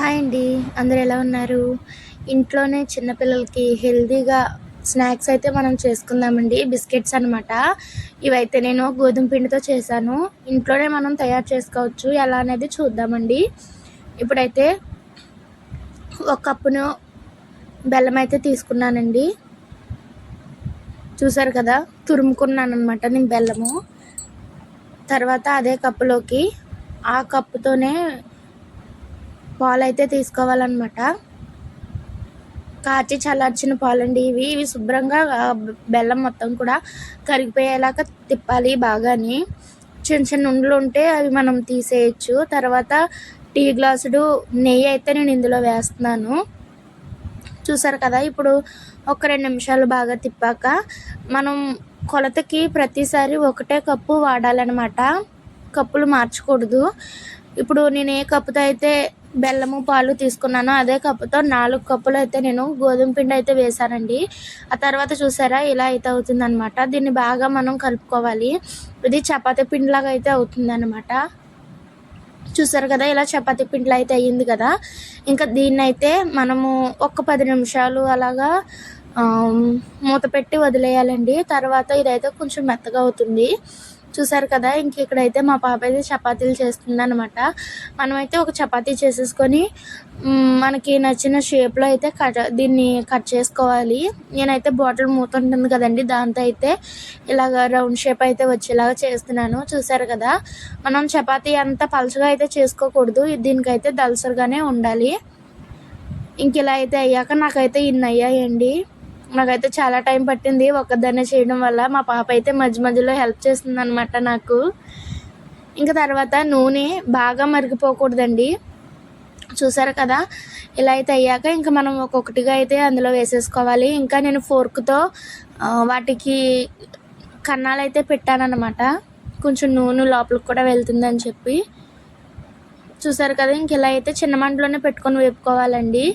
Hi అండి. అందరూ ఎలా ఉన్నారు? ఇంట్లోనే చిన్న పిల్లలకి హెల్తీగా స్నాక్స్ అయితే మనం చేసుకుందామండి. బిస్కెట్స్ అనమాట. ఇవైతే నేను గోధుమ పిండితో చేశాను. ఇంట్లోనే మనం తయారు చేసుకోవచ్చు. ఎలా అనేది చూద్దామండి. ఇప్పుడైతే ఒక కప్పును బెల్లం అయితే తీసుకున్నానండి. చూసారు కదా, తురుముకున్నానమాట నేను బెల్లము. తర్వాత అదే కప్పులోకి ఆ కప్పుతోనే పాలైతే తీసుకోవాలన్నమాట. కాచి చల్లార్చిన పాలండి ఇవి శుభ్రంగా బెల్లం మొత్తం కూడా కరిగిపోయేలాగా తిప్పాలి బాగాని. చిన్న చిన్న ఉండలు ఉంటే అవి మనం తీసేయచ్చు. తర్వాత టీ గ్లాసుడు నెయ్యి అయితే నేను ఇందులో వేస్తున్నాను. చూసారు కదా, ఇప్పుడు ఒక 2 నిమిషాలు బాగా తిప్పాక మనం కొలతకి ప్రతిసారి ఒకటే కప్పు వాడాలన్నమాట. కప్పులు మార్చకూడదు. ఇప్పుడు నేను ఏ కప్పుతో అయితే బెల్లము పాలు తీసుకున్నానో అదే కప్పుతో 4 కప్పులు అయితే నేను గోధుమ పిండి అయితే వేసానండి. ఆ తర్వాత చూసారా ఇలా అయితే అవుతుందన్నమాట. దీన్ని బాగా మనం కలుపుకోవాలి. ఇది చపాతీ పిండిలాగా అయితే అవుతుందన్నమాట. చూసారు కదా, ఇలా చపాతీ పిండిలో అయితే అయ్యింది కదా. ఇంకా దీన్నైతే మనము ఒక 10 నిమిషాలు అలాగా మూత పెట్టి వదిలేయాలండి. తర్వాత ఇదైతే కొంచెం మెత్తగా అవుతుంది. చూసారు కదా, ఇంక ఇక్కడైతే మా పాప అయితే చపాతీలు చేస్తుందన్నమాట. మనమైతే ఒక చపాతీ చేసేసుకొని మనకి నచ్చిన షేప్లో అయితే దీన్ని కట్ చేసుకోవాలి. నేనైతే బాటిల్ మూత ఉంటుంది కదండి, దాంతో అయితే ఇలాగ రౌండ్ షేప్ అయితే వచ్చేలాగా చేస్తున్నాను. చూసారు కదా, మనం చపాతీ అంత పలచగా అయితే చేసుకోకూడదు. దీనికైతే దళసరిగానే ఉండాలి. ఇంక ఇలా అయితే అయ్యాక నాకైతే ఇన్ని అయ్యాయండి. నాకైతే చాలా టైం పట్టింది ఒక్కదాన్నే చేయడం వల్ల. మా పాప అయితే మధ్య మధ్యలో హెల్ప్ చేస్తుందన్నమాట నాకు. ఇంకా తర్వాత నూనె బాగా మరిగిపోకూడదండి. చూసారు కదా, ఇలా అయితే అయ్యాక ఇంకా మనం ఒక్కొక్కటిగా అయితే అందులో వేసేసుకోవాలి. ఇంకా నేను ఫోర్క్తో వాటికి కన్నాలు అయితే పెట్టానన్నమాట, కొంచెం నూనె లోపలికి కూడా వెళ్తుందని చెప్పి. చూసారు కదా, ఇంక ఇలా అయితే చిన్న మంటలోనే పెట్టుకొని వేపుకోవాలండి.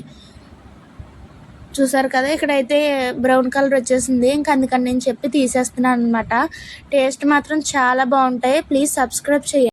చూసారు కదా, ఇక్కడైతే బ్రౌన్ కలర్ వచ్చేసింది. ఇంకా అందుకని నేను చెప్పి తీసేస్తున్నాను అనమాట. టేస్ట్ మాత్రం చాలా బాగుంటాయి. ప్లీజ్ సబ్స్క్రైబ్ చేయండి.